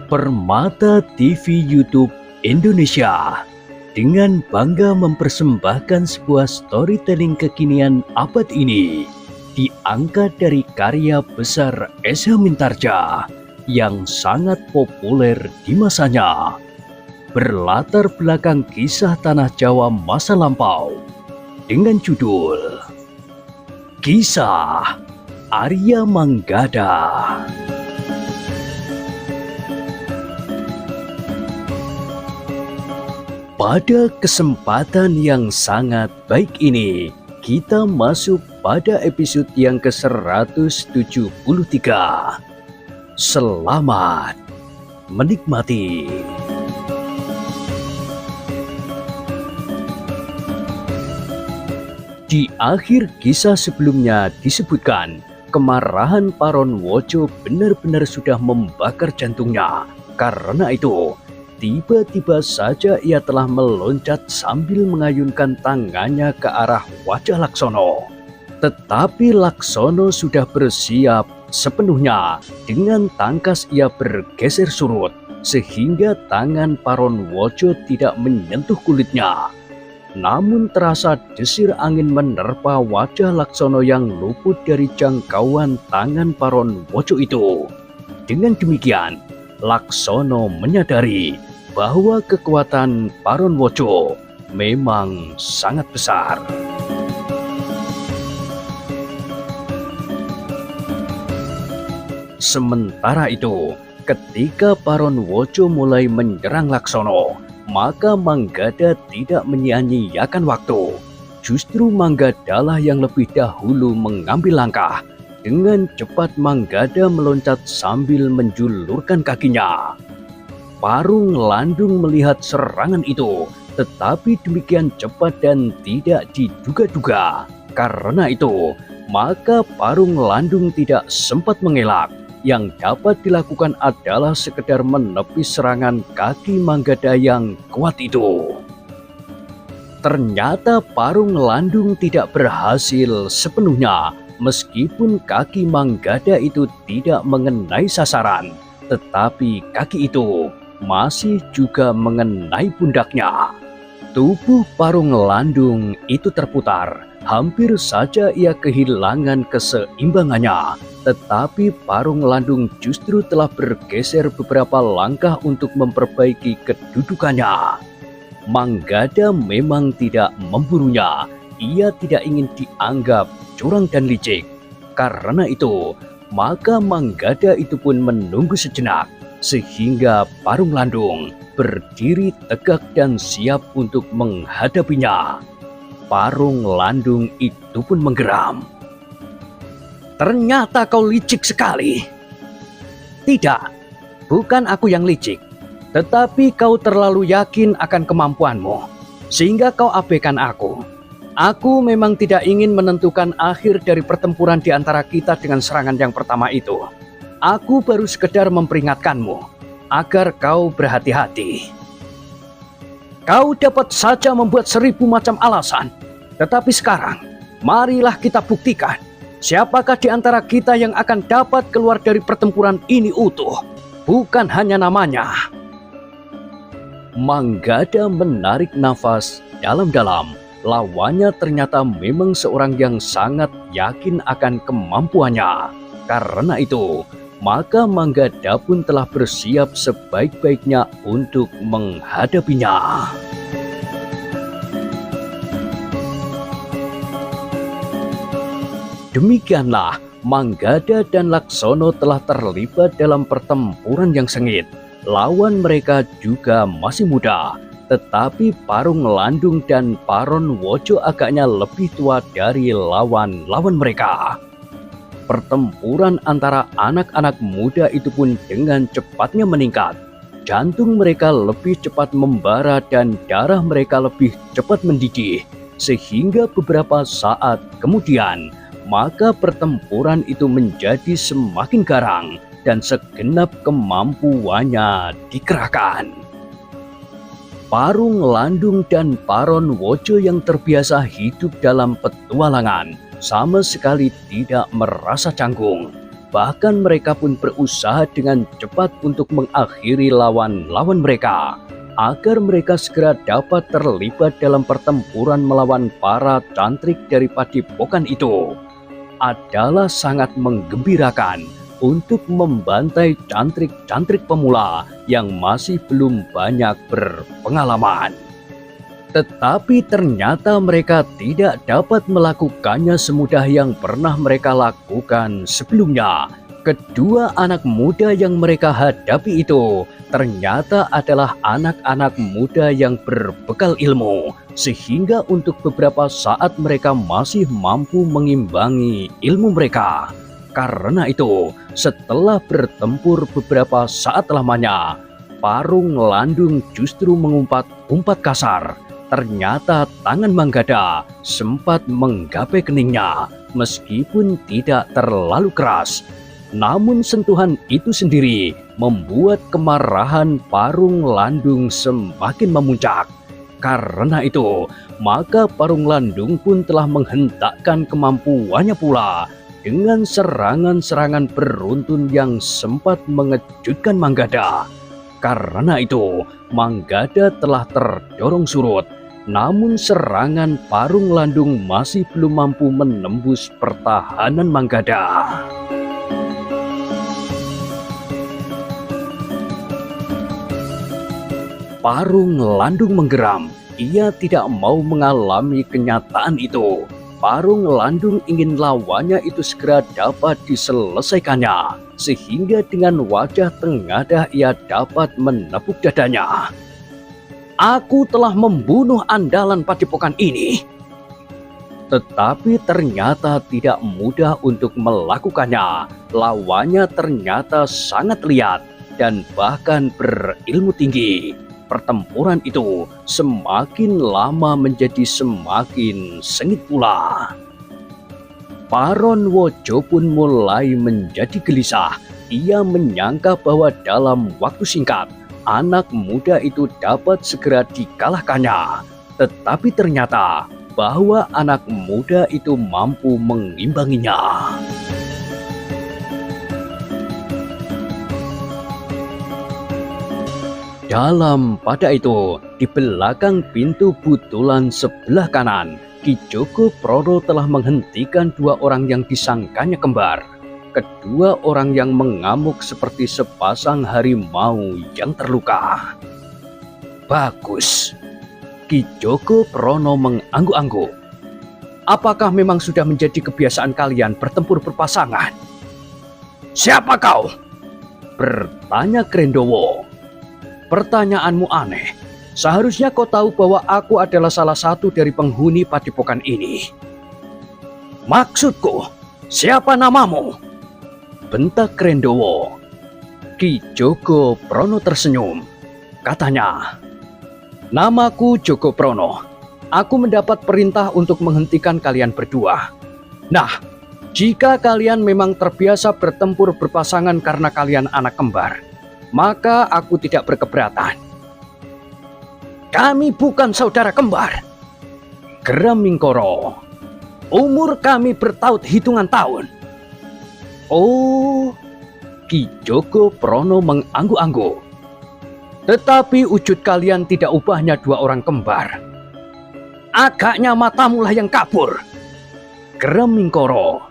Permata TV YouTube Indonesia dengan bangga mempersembahkan sebuah storytelling kekinian abad ini, diangkat dari karya besar Esa Mintarja yang sangat populer di masanya, berlatar belakang kisah tanah Jawa masa lampau dengan judul Kisah Arya Manggada. Pada kesempatan yang sangat baik ini, kita masuk pada episode yang ke-173. Selamat menikmati. Di akhir kisah sebelumnya disebutkan, kemarahan Paron Wojo benar-benar sudah membakar jantungnya. Karena itu, tiba-tiba saja ia telah meloncat sambil mengayunkan tangannya ke arah wajah Laksono. Tetapi Laksono sudah bersiap sepenuhnya. Dengan tangkas ia bergeser surut, sehingga tangan Paron Wojo tidak menyentuh kulitnya. Namun terasa desir angin menerpa wajah Laksono yang luput dari jangkauan tangan Paron Wojo itu. Dengan demikian, Laksono menyadari bahwa kekuatan Paron Wojo memang sangat besar. Sementara itu, ketika Paron Wojo mulai menyerang Laksono, maka Manggada tidak menyia-nyiakan waktu. Justru Manggadalah yang lebih dahulu mengambil langkah. Dengan cepat Manggada meloncat sambil menjulurkan kakinya. Parung Landung melihat serangan itu, tetapi demikian cepat dan tidak diduga-duga. Karena itu, maka Parung Landung tidak sempat mengelak. Yang dapat dilakukan adalah sekedar menepis serangan kaki Manggada yang kuat itu. Ternyata Parung Landung tidak berhasil sepenuhnya, meskipun kaki Manggada itu tidak mengenai sasaran, tetapi kaki itu masih juga mengenai pundaknya. Tubuh Parung Landung itu terputar, hampir saja ia kehilangan keseimbangannya. Tetapi Parung Landung justru telah bergeser beberapa langkah untuk memperbaiki kedudukannya. Manggada memang tidak memburunya. Ia tidak ingin dianggap curang dan licik. Karena itu, maka Manggada itu pun menunggu sejenak, sehingga Parung Landung berdiri tegak dan siap untuk menghadapinya. Parung Landung itu pun menggeram. Ternyata kau licik sekali. Tidak, bukan aku yang licik, tetapi kau terlalu yakin akan kemampuanmu, sehingga kau abaikan aku. Aku memang tidak ingin menentukan akhir dari pertempuran di antara kita dengan serangan yang pertama itu. Aku baru sekedar memperingatkanmu, agar kau berhati-hati. Kau dapat saja membuat 1000 macam alasan, tetapi sekarang, marilah kita buktikan. Siapakah di antara kita yang akan dapat keluar dari pertempuran ini utuh? Bukan hanya namanya. Manggada menarik nafas dalam-dalam. Lawannya ternyata memang seorang yang sangat yakin akan kemampuannya. Karena itu, maka Manggada pun telah bersiap sebaik-baiknya untuk menghadapinya. Demikianlah, Manggada dan Laksono telah terlibat dalam pertempuran yang sengit. Lawan mereka juga masih muda, tetapi Parung Landung dan Paron Wojo agaknya lebih tua dari lawan-lawan mereka. Pertempuran antara anak-anak muda itu pun dengan cepatnya meningkat. Jantung mereka lebih cepat membara dan darah mereka lebih cepat mendidih. Sehingga beberapa saat kemudian, maka pertempuran itu menjadi semakin garang dan segenap kemampuannya dikerahkan. Parung Landung dan Paron Wojo yang terbiasa hidup dalam petualangan sama sekali tidak merasa canggung. Bahkan mereka pun berusaha dengan cepat untuk mengakhiri lawan-lawan mereka, agar mereka segera dapat terlibat dalam pertempuran melawan para cantrik dari padepokan itu. Adalah sangat menggembirakan untuk membantai cantrik-cantrik pemula yang masih belum banyak berpengalaman. Tetapi ternyata mereka tidak dapat melakukannya semudah yang pernah mereka lakukan sebelumnya. Kedua anak muda yang mereka hadapi itu ternyata adalah anak-anak muda yang berbekal ilmu, sehingga untuk beberapa saat mereka masih mampu mengimbangi ilmu mereka. Karena itu, setelah bertempur beberapa saat lamanya, Parung Landung justru mengumpat-umpat kasar. Ternyata tangan Manggada sempat menggapai keningnya, meskipun tidak terlalu keras. Namun sentuhan itu sendiri membuat kemarahan Parung Landung semakin memuncak. Karena itu, maka Parung Landung pun telah menghentakkan kemampuannya pula dengan serangan-serangan beruntun yang sempat mengejutkan Manggada. Karena itu, Manggada telah terdorong surut. Namun serangan Parung Landung masih belum mampu menembus pertahanan Manggada. Parung Landung menggeram. Ia tidak mau mengalami kenyataan itu. Parung Landung ingin lawannya itu segera dapat diselesaikannya, sehingga dengan wajah tengadah ia dapat menepuk dadanya. Aku telah membunuh andalan padepokan ini. Tetapi ternyata tidak mudah untuk melakukannya. Lawannya ternyata sangat lihat dan bahkan berilmu tinggi. Pertempuran itu semakin lama menjadi semakin sengit pula. Paron Wojo pun mulai menjadi gelisah. Ia menyangka bahwa dalam waktu singkat anak muda itu dapat segera dikalahkannya. Tetapi ternyata bahwa anak muda itu mampu mengimbanginya. Pada itu, di belakang pintu butulan sebelah kanan, Ki Joko Prono telah menghentikan dua orang yang disangkanya kembar. Kedua orang yang mengamuk seperti sepasang harimau yang terluka. Bagus. Ki Joko Prono mengangguk-angguk. Apakah memang sudah menjadi kebiasaan kalian bertempur berpasangan? Siapa kau? Bertanya Krendowo. Pertanyaanmu aneh. Seharusnya kau tahu bahwa aku adalah salah satu dari penghuni padepokan ini. Maksudku, siapa namamu? Bentak Krendowo. Ki Joko Prono tersenyum. Katanya, namaku Joko Prono. Aku mendapat perintah untuk menghentikan kalian berdua. Nah, jika kalian memang terbiasa bertempur berpasangan karena kalian anak kembar, maka aku tidak berkeberatan. Kami bukan saudara kembar, geram Mingkoro. Umur kami bertaut hitungan tahun. Oh, Ki Joko Prono mengangguk-angguk. Tetapi wujud kalian tidak ubahnya dua orang kembar. Agaknya matamu lah yang kabur, geram Mingkoro.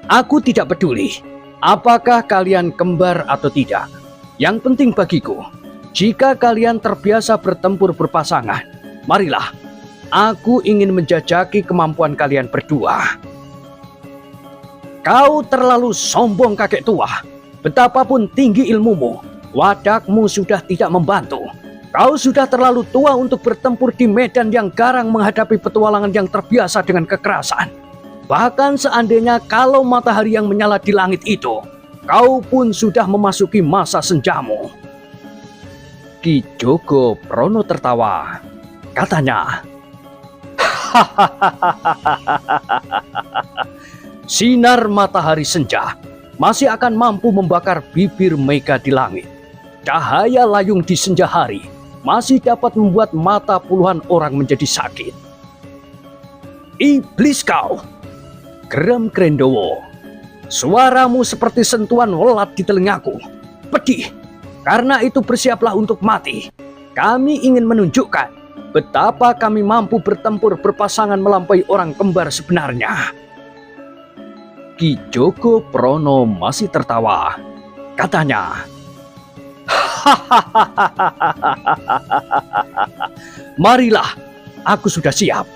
Aku tidak peduli apakah kalian kembar atau tidak. Yang penting bagiku, jika kalian terbiasa bertempur berpasangan, marilah, aku ingin menjajaki kemampuan kalian berdua. Kau terlalu sombong kakek tua. Betapapun tinggi ilmumu, wadakmu sudah tidak membantu. Kau sudah terlalu tua untuk bertempur di medan yang garang menghadapi petualangan yang terbiasa dengan kekerasan. Bahkan seandainya kalau matahari yang menyala di langit itu, kau pun sudah memasuki masa senjamu. Ki Joko Prono tertawa. Katanya, sinar matahari senja masih akan mampu membakar bibir Mega di langit. Cahaya layung di senja hari masih dapat membuat mata puluhan orang menjadi sakit. Iblis kau, geram Krendowo. Suaramu seperti sentuhan welat di telingaku. Pedih. Karena itu bersiaplah untuk mati. Kami ingin menunjukkan betapa kami mampu bertempur berpasangan melampaui orang kembar sebenarnya. Ki Joko Prono masih tertawa. Katanya, marilah, aku sudah siap.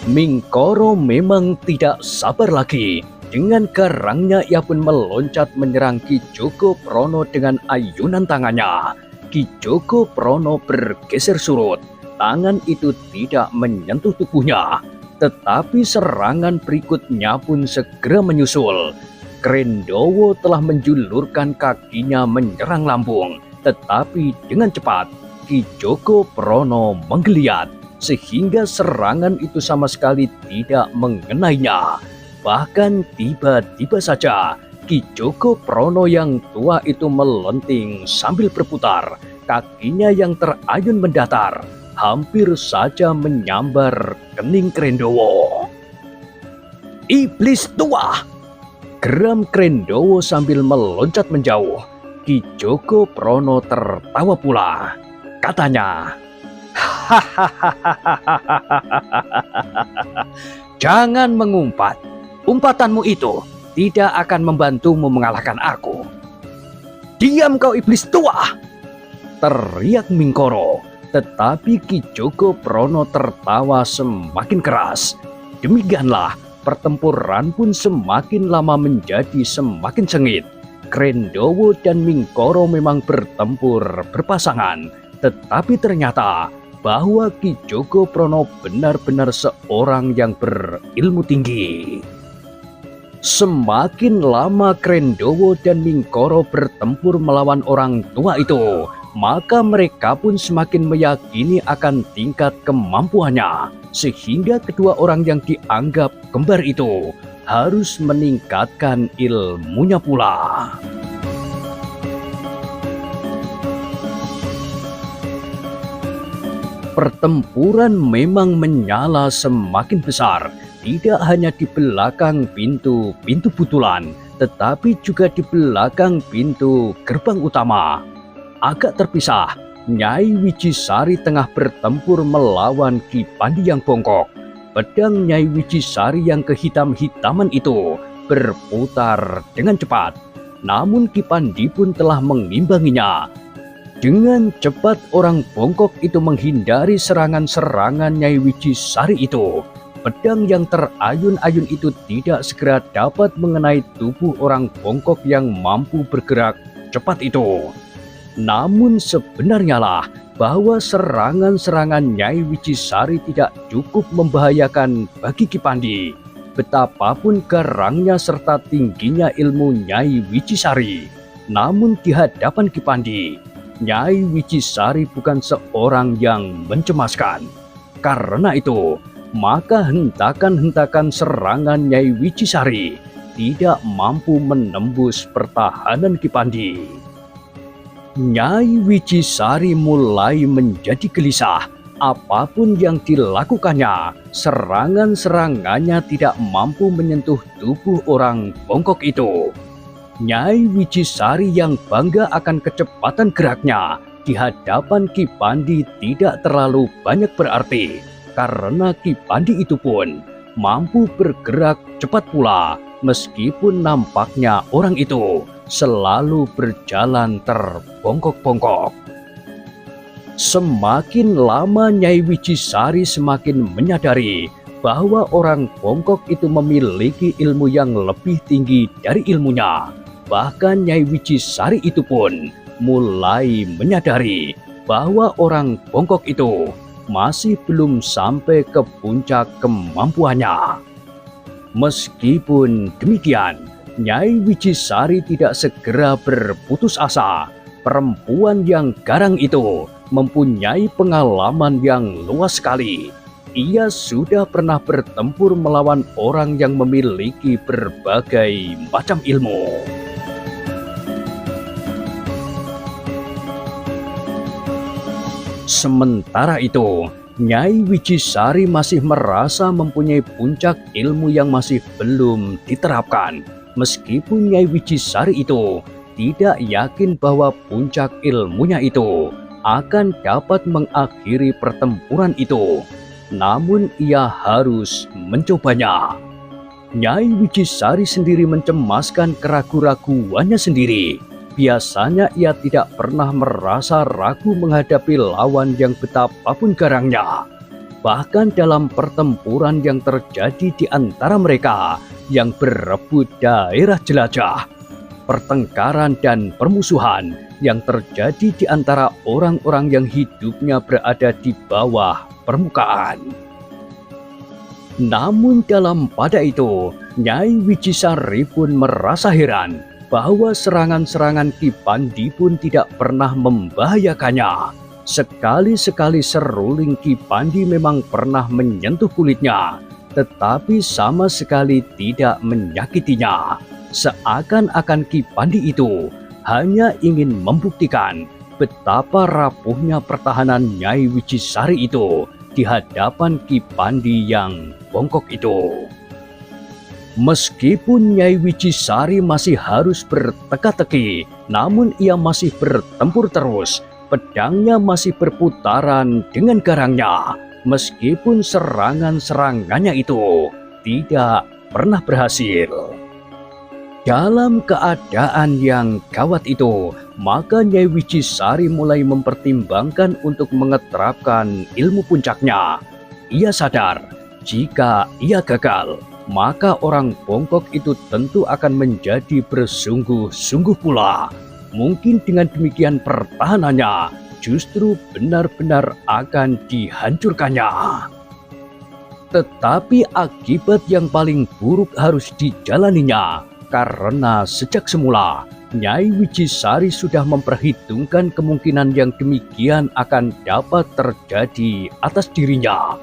Mingkoro memang tidak sabar lagi. Dengan garangnya ia pun meloncat menyerang Ki Joko Prono dengan ayunan tangannya. Ki Joko Prono bergeser surut. Tangan itu tidak menyentuh tubuhnya. Tetapi serangan berikutnya pun segera menyusul. Krendowo telah menjulurkan kakinya menyerang lambung. Tetapi dengan cepat, Ki Joko Prono menggeliat. Sehingga serangan itu sama sekali tidak mengenainya. Bahkan tiba-tiba saja Ki Joko Prono yang tua itu melenting sambil berputar. Kakinya yang terayun mendatar, hampir saja menyambar kening Krendowo. Iblis tua! Geram Krendowo sambil meloncat menjauh. Ki Joko Prono tertawa pula. Katanya, jangan mengumpat. Umpatanmu itu tidak akan membantumu mengalahkan aku. Diam kau iblis tua! Teriak Mingkoro. Tetapi Ki Joko Prono tertawa semakin keras. Demikianlah pertempuran pun semakin lama menjadi semakin sengit. Krendowo dan Mingkoro memang bertempur berpasangan. Tetapi ternyata bahwa Ki Joko Prono benar-benar seorang yang berilmu tinggi. Semakin lama Krendowo dan Mingkoro bertempur melawan orang tua itu, maka mereka pun semakin meyakini akan tingkat kemampuannya. Sehingga kedua orang yang dianggap kembar itu harus meningkatkan ilmunya pula. Pertempuran memang menyala semakin besar. Tidak hanya di belakang pintu butulan, tetapi juga di belakang pintu gerbang utama. Agak terpisah, Nyai Wijisari tengah bertempur melawan Ki Pandi yang bongkok. Pedang Nyai Wijisari yang kehitam-hitaman itu berputar dengan cepat. Namun Ki Pandi pun telah mengimbanginya. Dengan cepat orang bongkok itu menghindari serangan-serangan Nyai Wijisari itu. Pedang yang terayun-ayun itu tidak segera dapat mengenai tubuh orang bongkok yang mampu bergerak cepat itu. Namun sebenarnya lah bahwa serangan-serangan Nyai Wijisari tidak cukup membahayakan bagi Ki Pandi. Betapapun garangnya serta tingginya ilmu Nyai Wijisari. Namun di hadapan Ki Pandi, Nyai Wijisari bukan seorang yang mencemaskan. Karena itu, maka hentakan-hentakan serangan Nyai Wijisari tidak mampu menembus pertahanan Ki Pandi. Nyai Wijisari mulai menjadi gelisah. Apapun yang dilakukannya, serangan-serangannya tidak mampu menyentuh tubuh orang bongkok itu. Nyai Wijisari yang bangga akan kecepatan geraknya di hadapan Ki Pandi tidak terlalu banyak berarti. Karena Ki Pandi itu pun mampu bergerak cepat pula, meskipun nampaknya orang itu selalu berjalan terbongkok-bongkok. Semakin lama Nyai Wijisari semakin menyadari bahwa orang bongkok itu memiliki ilmu yang lebih tinggi dari ilmunya. Bahkan Nyai Wijisari itu pun mulai menyadari bahwa orang bongkok itu masih belum sampai ke puncak kemampuannya. Meskipun demikian, Nyai Wijisari tidak segera berputus asa. Perempuan yang garang itu mempunyai pengalaman yang luas sekali. Ia sudah pernah bertempur melawan orang yang memiliki berbagai macam ilmu. Sementara itu, Nyai Wicisari masih merasa mempunyai puncak ilmu yang masih belum diterapkan. Meskipun Nyai Wicisari itu tidak yakin bahwa puncak ilmunya itu akan dapat mengakhiri pertempuran itu, namun ia harus mencobanya. Nyai Wicisari sendiri mencemaskan keraguan-raguannya sendiri. Biasanya ia tidak pernah merasa ragu menghadapi lawan yang betapapun garangnya. Bahkan dalam pertempuran yang terjadi di antara mereka yang berebut daerah jelajah, pertengkaran dan permusuhan yang terjadi di antara orang-orang yang hidupnya berada di bawah permukaan. Namun pada itu, Nyai Wicisari pun merasa heran bahwa serangan-serangan Ki Pandi pun tidak pernah membahayakannya. Sekali-sekali seruling Ki Pandi memang pernah menyentuh kulitnya, tetapi sama sekali tidak menyakitinya. Seakan-akan Ki Pandi itu hanya ingin membuktikan betapa rapuhnya pertahanan Nyai Wicisari itu di hadapan Ki Pandi yang bongkok itu. Meskipun Nyai Wicisari masih harus berteka-teki, namun ia masih bertempur terus. Pedangnya masih berputaran dengan garangnya, meskipun serangan-serangannya itu tidak pernah berhasil. Dalam keadaan yang gawat itu, maka Nyai Wicisari mulai mempertimbangkan untuk mengeterapkan ilmu puncaknya. Ia sadar, jika ia gagal, maka orang bongkok itu tentu akan menjadi bersungguh-sungguh pula. Mungkin dengan demikian pertahanannya justru benar-benar akan dihancurkannya. Tetapi akibat yang paling buruk harus dijalaninya, karena sejak semula Nyai Wicisari sudah memperhitungkan kemungkinan yang demikian akan dapat terjadi atas dirinya.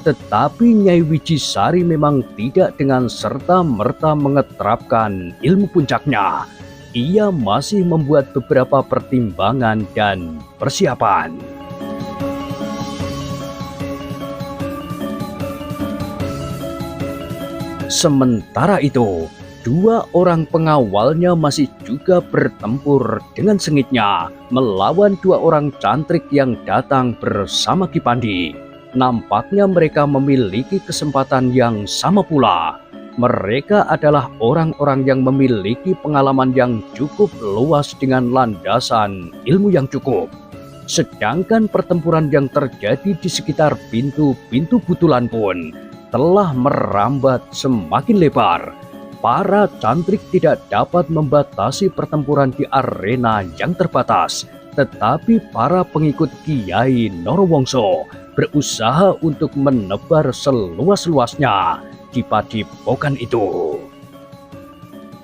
Tetapi Nyai Wicisari memang tidak dengan serta-merta mengeterapkan ilmu puncaknya. Ia masih membuat beberapa pertimbangan dan persiapan. Sementara itu, dua orang pengawalnya masih juga bertempur dengan sengitnya melawan dua orang cantrik yang datang bersama Ki Pandi. Nampaknya mereka memiliki kesempatan yang sama pula. Mereka adalah orang-orang yang memiliki pengalaman yang cukup luas dengan landasan ilmu yang cukup. Sedangkan pertempuran yang terjadi di sekitar pintu-pintu Butulan pun telah merambat semakin lebar. Para cantrik tidak dapat membatasi pertempuran di arena yang terbatas, tetapi para pengikut Kiai Norowongso berusaha untuk menebar seluas-luasnya di padepokan itu.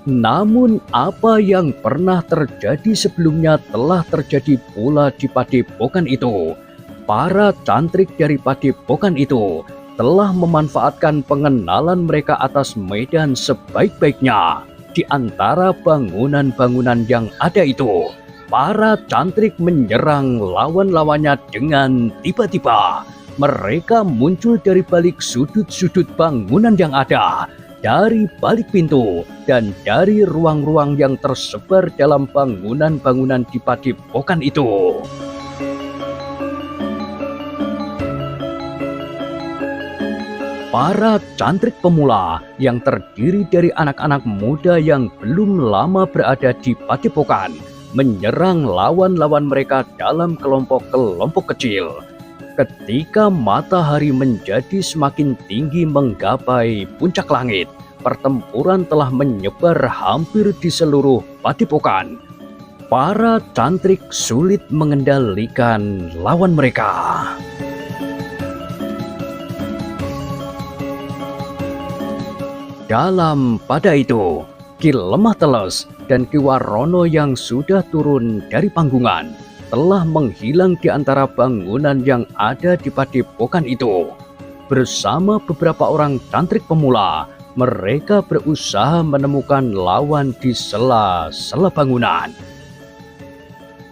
Namun apa yang pernah terjadi sebelumnya telah terjadi pula di padepokan itu. Para cantrik dari padepokan itu telah memanfaatkan pengenalan mereka atas medan sebaik-baiknya. Di antara bangunan-bangunan yang ada itu, para cantrik menyerang lawan-lawannya dengan tiba-tiba. Mereka muncul dari balik sudut-sudut bangunan yang ada, dari balik pintu, dan dari ruang-ruang yang tersebar dalam bangunan-bangunan di padepokan itu. Para cantrik pemula yang terdiri dari anak-anak muda yang belum lama berada di padepokan menyerang lawan-lawan mereka dalam kelompok-kelompok kecil. Ketika matahari menjadi semakin tinggi menggapai puncak langit, pertempuran telah menyebar hampir di seluruh padepokan. Para cantrik sulit mengendalikan lawan mereka. Pada itu, Ki Lemah Teles dan Ki Warono yang sudah turun dari panggungan telah menghilang di antara bangunan yang ada di padepokan itu. Bersama beberapa orang cantrik pemula, mereka berusaha menemukan lawan di sela-sela bangunan.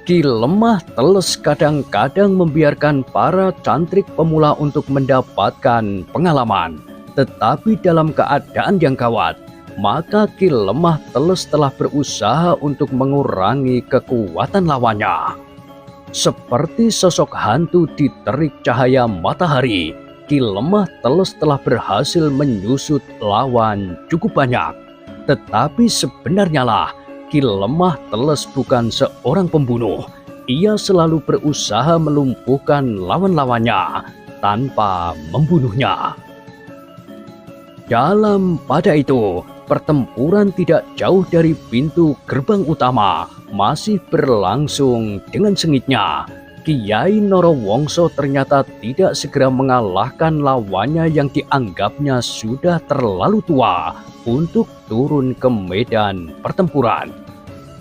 Ki Lemah Teles kadang-kadang membiarkan para cantrik pemula untuk mendapatkan pengalaman, tetapi dalam keadaan yang gawat, maka Ki Lemah Teles telah berusaha untuk mengurangi kekuatan lawannya. Seperti sosok hantu di terik cahaya matahari, Ki Lemah Teles telah berhasil menyusut lawan cukup banyak. Tetapi sebenarnya lah, Ki Lemah Teles bukan seorang pembunuh. Ia selalu berusaha melumpuhkan lawan-lawannya tanpa membunuhnya. Dalam pada itu, pertempuran tidak jauh dari pintu gerbang utama masih berlangsung dengan sengitnya. Kiai Norowongso ternyata tidak segera mengalahkan lawannya yang dianggapnya sudah terlalu tua untuk turun ke medan pertempuran.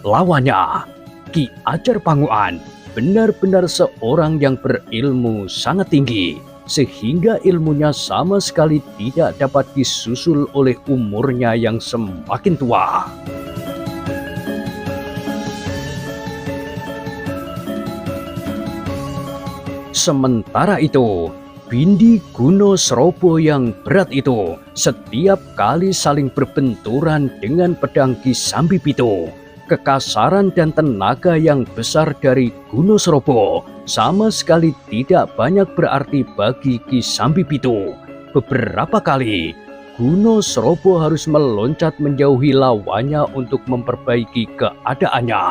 Lawannya, Ki Ajar Panguan, benar-benar seorang yang berilmu sangat tinggi, sehingga ilmunya sama sekali tidak dapat disusul oleh umurnya yang semakin tua. Sementara itu, Bindi Guno Srobo yang berat itu setiap kali saling berbenturan dengan pedang Ki Sambipito. Kekasaran dan tenaga yang besar dari Guno Srobo sama sekali tidak banyak berarti bagi Ki Sambipito. Beberapa kali, Guno Srobo harus meloncat menjauhi lawannya untuk memperbaiki keadaannya.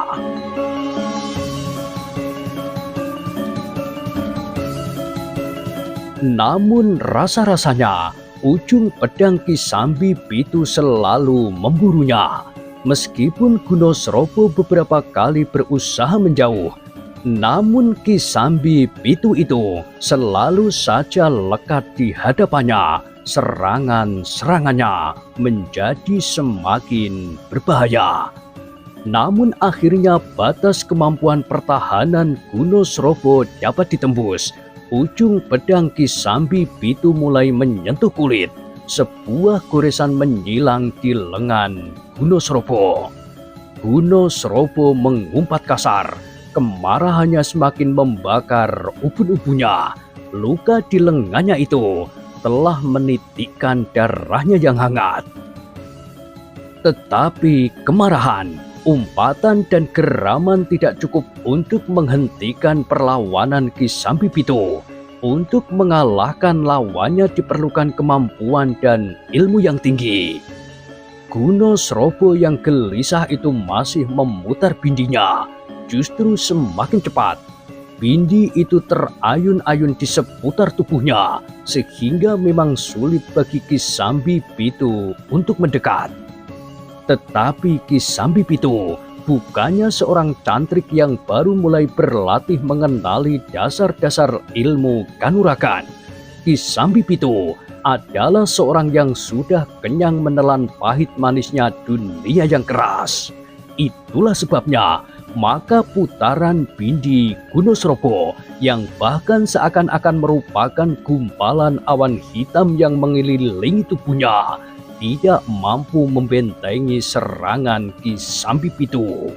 Namun rasa-rasanya ujung pedang Ki Sambipito selalu memburunya. Meskipun Guno Srobo beberapa kali berusaha menjauh, namun Ki Sambipito itu selalu saja lekat di hadapannya. Serangan-serangannya menjadi semakin berbahaya. Namun akhirnya batas kemampuan pertahanan Guno Srobo dapat ditembus. Ujung pedang Ki Sambipito mulai menyentuh kulit. Sebuah goresan menyilang di lengan Guno Srobo. Guno Srobo mengumpat kasar. Kemarahannya semakin membakar ubun-ubunnya. Luka di lengannya itu telah menitikkan darahnya yang hangat. Tetapi kemarahan, umpatan dan geraman tidak cukup untuk menghentikan perlawanan Ki Sambipito. Untuk mengalahkan lawannya diperlukan kemampuan dan ilmu yang tinggi. Guno Srobo yang gelisah itu masih memutar bindinya. Justru semakin cepat. Bindi itu terayun-ayun di seputar tubuhnya, sehingga memang sulit bagi Ki Sambipito untuk mendekat. Tetapi Ki Sambipito bukannya seorang cantrik yang baru mulai berlatih mengenali dasar-dasar ilmu kanuragan. Ki Sambipito adalah seorang yang sudah kenyang menelan pahit manisnya dunia yang keras. Itulah sebabnya maka putaran bindi Guno Srobo yang bahkan seakan-akan merupakan gumpalan awan hitam yang mengelilingi tubuhnya tidak mampu membentengi serangan Ki Sambipito.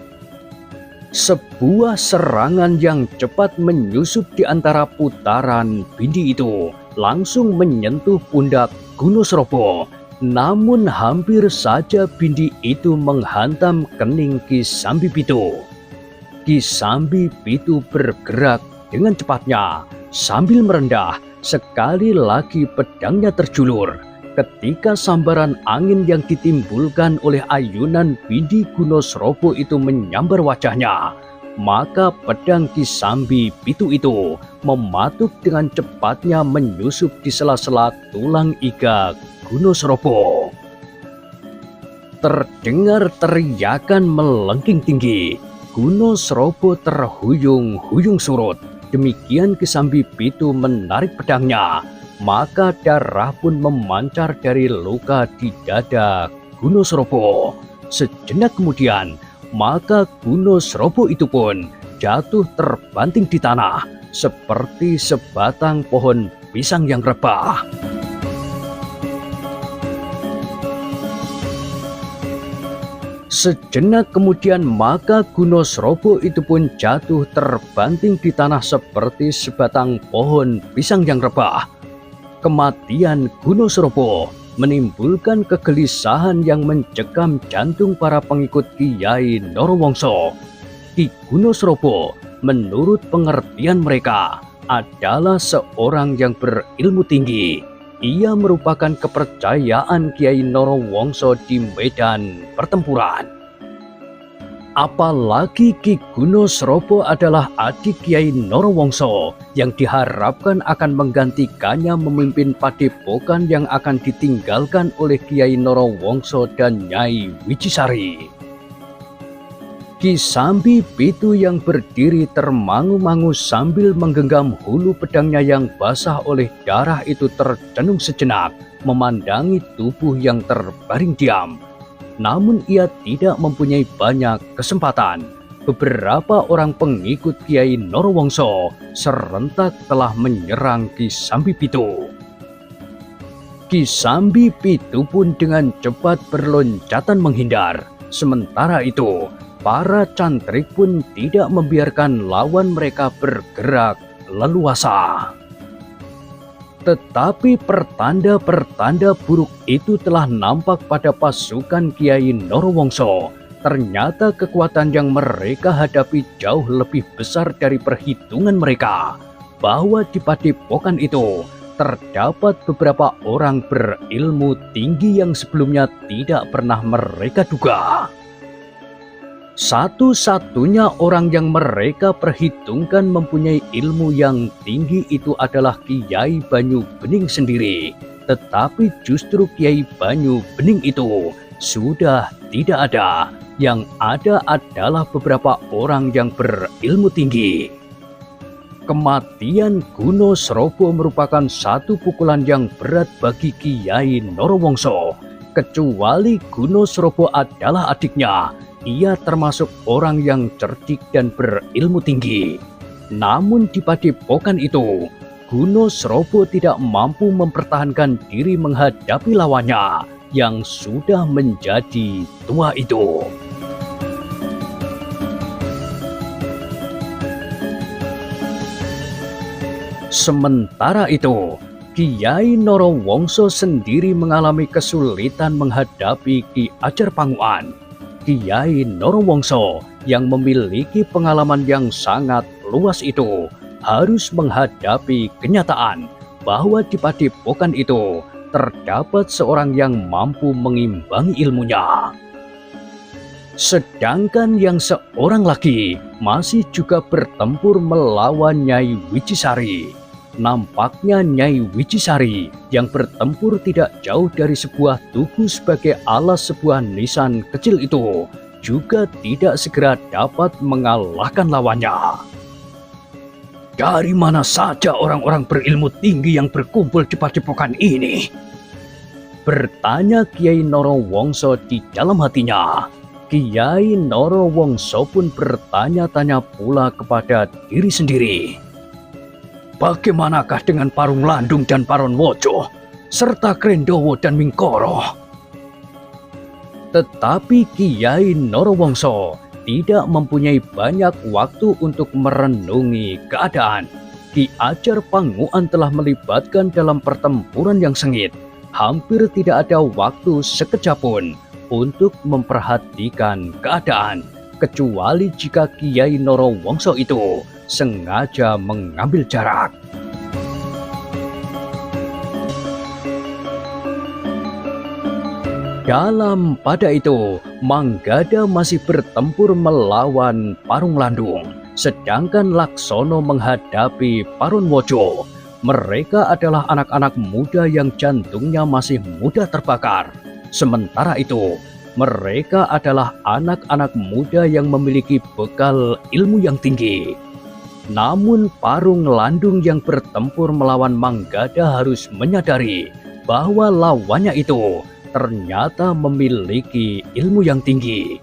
Sebuah serangan yang cepat menyusup di antara putaran bindi itu langsung menyentuh pundak Guno Srobo. Namun hampir saja bindi itu menghantam kening Ki Sambipito. Ki Sambipito bergerak dengan cepatnya sambil merendah. Sekali lagi pedangnya terjulur. Ketika sambaran angin yang ditimbulkan oleh ayunan bindi Guno Srobo itu menyambar wajahnya, maka pedang Ki Sambipito itu mematuk dengan cepatnya menyusup di sela-sela tulang iga Guno Srobo. Terdengar teriakan melengking tinggi. Guno Srobo terhuyung-huyung surut. Demikian Ki Sambipito menarik pedangnya. Maka darah pun memancar dari luka di dada Guno Srobo. Sejenak kemudian, maka Guno Srobo itu pun jatuh terbanting di tanah seperti sebatang pohon pisang yang rebah. Sejenak kemudian maka Gunosrobo itu pun jatuh terbanting di tanah seperti sebatang pohon pisang yang rebah. Kematian Gunosrobo menimbulkan kegelisahan yang mencekam jantung para pengikut Kiai Norowongso. Ki Gunosrobo menurut pengertian mereka adalah seorang yang berilmu tinggi. Ia merupakan kepercayaan Kiai Norowongso di medan pertempuran. Apalagi Ki Gunosrobo adalah adik Kiai Norowongso yang diharapkan akan menggantikannya memimpin padepokan yang akan ditinggalkan oleh Kiai Norowongso dan Nyai Wijisari. Ki Sambi Pitu yang berdiri termangu-mangu sambil menggenggam hulu pedangnya yang basah oleh darah itu tercenung sejenak memandangi tubuh yang terbaring diam. Namun ia tidak mempunyai banyak kesempatan. Beberapa orang pengikut Kiai Norowongso serentak telah menyerang Ki Sambi Pitu. Ki Sambi Pitu pun dengan cepat berloncatan menghindar. Sementara itu, para cantrik pun tidak membiarkan lawan mereka bergerak leluasa. Tetapi pertanda-pertanda buruk itu telah nampak pada pasukan Kiai Norowongso. Ternyata kekuatan yang mereka hadapi jauh lebih besar dari perhitungan mereka. Bahwa di padepokan itu terdapat beberapa orang berilmu tinggi yang sebelumnya tidak pernah mereka duga. Satu-satunya orang yang mereka perhitungkan mempunyai ilmu yang tinggi itu adalah Kiai Banyu Bening sendiri. Tetapi justru Kiai Banyu Bening itu sudah tidak ada. Yang ada adalah beberapa orang yang berilmu tinggi. Kematian Gunosrobo merupakan satu pukulan yang berat bagi Kiai Norowongso. Kecuali Gunosrobo adalah adiknya. Ia termasuk orang yang cerdik dan berilmu tinggi. Namun di padepokan itu, Gunosrobo tidak mampu mempertahankan diri menghadapi lawannya yang sudah menjadi tua itu. Sementara itu, Kiai Norowongso sendiri mengalami kesulitan menghadapi Ki Ajar Panguan. Kiai Norowongso yang memiliki pengalaman yang sangat luas itu harus menghadapi kenyataan bahwa di padepokan itu terdapat seorang yang mampu mengimbangi ilmunya. Sedangkan yang seorang lagi masih juga bertempur melawan Nyai Wijisari. Nampaknya Nyai Wijisari yang bertempur tidak jauh dari sebuah tugu sebagai alas sebuah nisan kecil itu juga tidak segera dapat mengalahkan lawannya. Dari mana saja orang-orang berilmu tinggi yang berkumpul di padepokan ini? Bertanya Kiai Norowongso di dalam hatinya. Kiai Norowongso pun bertanya-tanya pula kepada diri sendiri. Bagaimanakah dengan Parung Landung dan Paronwojo, serta Krendowo dan Mingkoro? Tetapi Kiai Norowongso tidak mempunyai banyak waktu untuk merenungi keadaan. Ki Ajar Panguan telah melibatkan dalam pertempuran yang sengit. Hampir tidak ada waktu sekejap pun untuk memperhatikan keadaan, kecuali jika Kiai Norowongso itu sengaja mengambil jarak. Dalam pada itu, Manggada masih bertempur melawan Parung Landung, sedangkan Laksono menghadapi Paronwojo. Mereka adalah anak-anak muda yang jantungnya masih mudah terbakar. Sementara itu, mereka adalah anak-anak muda yang memiliki bekal ilmu yang tinggi. Namun Parung Landung yang bertempur melawan Manggada harus menyadari bahwa lawannya itu ternyata memiliki ilmu yang tinggi.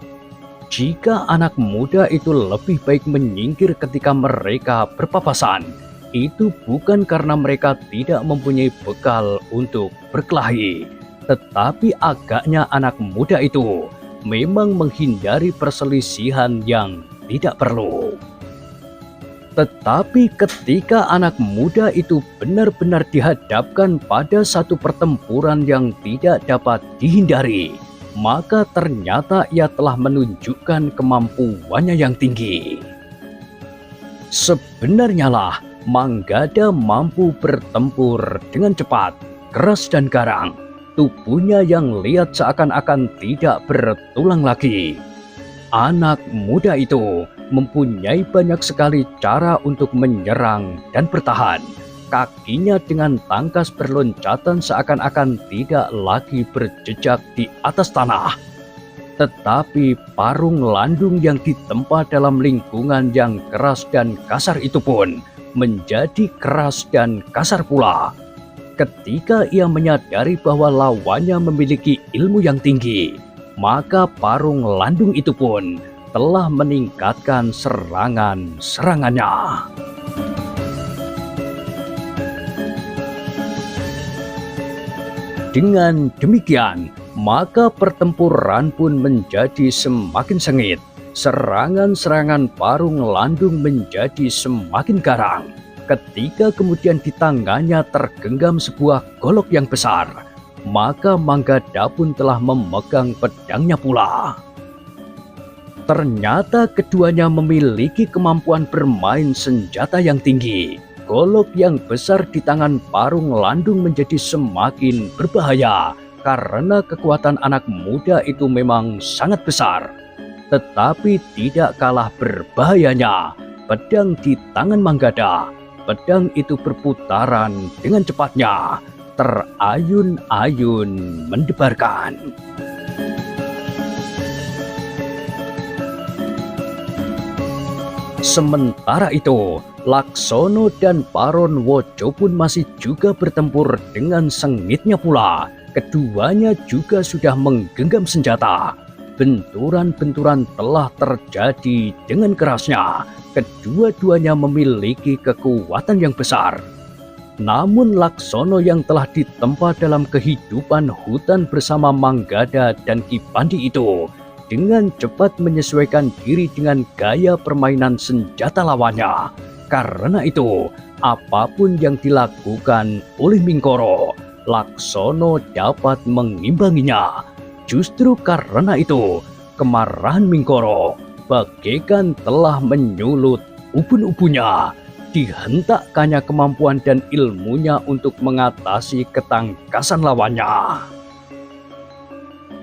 Jika anak muda itu lebih baik menyingkir ketika mereka berpapasan, itu bukan karena mereka tidak mempunyai bekal untuk berkelahi, tetapi agaknya anak muda itu memang menghindari perselisihan yang tidak perlu. Tetapi ketika anak muda itu benar-benar dihadapkan pada satu pertempuran yang tidak dapat dihindari, maka ternyata ia telah menunjukkan kemampuannya yang tinggi. Sebenarnya lah, Manggada mampu bertempur dengan cepat, keras dan garang. Tubuhnya yang lihat seakan-akan tidak bertulang lagi. Anak muda itu mempunyai banyak sekali cara untuk menyerang dan bertahan. Kakinya dengan tangkas berloncatan seakan-akan tidak lagi berjejak di atas tanah. Tetapi parung landung yang ditempa dalam lingkungan yang keras dan kasar itu pun menjadi keras dan kasar pula. Ketika ia menyadari bahwa lawannya memiliki ilmu yang tinggi, maka parung landung itu pun telah meningkatkan serangannya. Dengan demikian, maka pertempuran pun menjadi semakin sengit. Serangan-serangan parung landung menjadi semakin garang. Ketika kemudian di tangannya tergenggam sebuah golok yang besar, maka Manggada pun telah memegang pedangnya pula. Ternyata keduanya memiliki kemampuan bermain senjata yang tinggi. Golok yang besar di tangan parung landung menjadi semakin berbahaya karena kekuatan anak muda itu memang sangat besar. Tetapi tidak kalah berbahayanya pedang di tangan Manggada. Pedang itu berputaran dengan cepatnya, terayun-ayun mendebarkan. Sementara itu, Laksono dan Paron Wojo pun masih juga bertempur dengan sengitnya pula. Keduanya juga sudah menggenggam senjata. Benturan-benturan telah terjadi dengan kerasnya. Kedua-duanya memiliki kekuatan yang besar. Namun Laksono yang telah ditempa dalam kehidupan hutan bersama Manggada dan Ki Pandi itu dengan cepat menyesuaikan diri dengan gaya permainan senjata lawannya. Karena itu, apapun yang dilakukan oleh Mingkoro, Laksono dapat mengimbanginya. Justru karena itu, kemarahan Mingkoro bagaikan telah menyulut ubun-ubunnya. Dihentakkannya kemampuan dan ilmunya untuk mengatasi ketangkasan lawannya.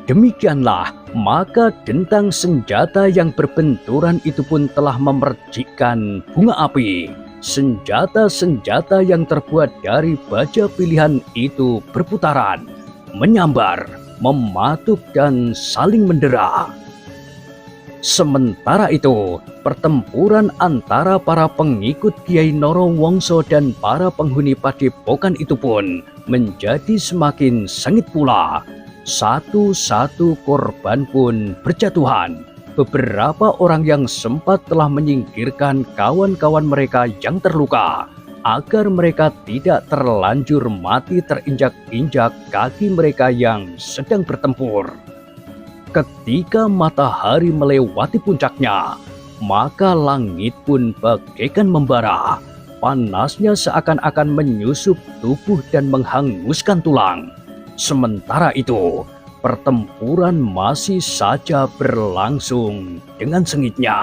Demikianlah, maka dentang senjata yang berbenturan itu pun telah memercikkan bunga api. Senjata-senjata yang terbuat dari baja pilihan itu berputaran, menyambar, mematuk dan saling mendera. Sementara itu, pertempuran antara para pengikut Kiai Norowongso dan para penghuni padepokan itu pun menjadi semakin sengit pula. Satu-satu korban pun berjatuhan. Beberapa orang yang sempat telah menyingkirkan kawan-kawan mereka yang terluka agar mereka tidak terlanjur mati terinjak-injak kaki mereka yang sedang bertempur. Ketika matahari melewati puncaknya, maka langit pun bagaikan membara. Panasnya seakan-akan menyusup tubuh dan menghanguskan tulang. Sementara itu, pertempuran masih saja berlangsung dengan sengitnya.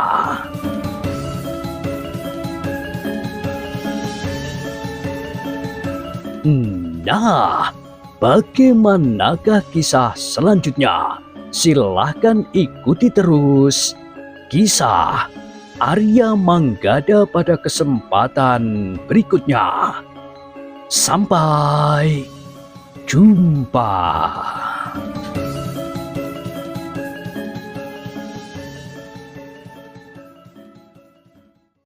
Nah, bagaimanakah kisah selanjutnya? Silahkan ikuti terus kisah Arya Manggada pada kesempatan berikutnya. Sampai jumpa.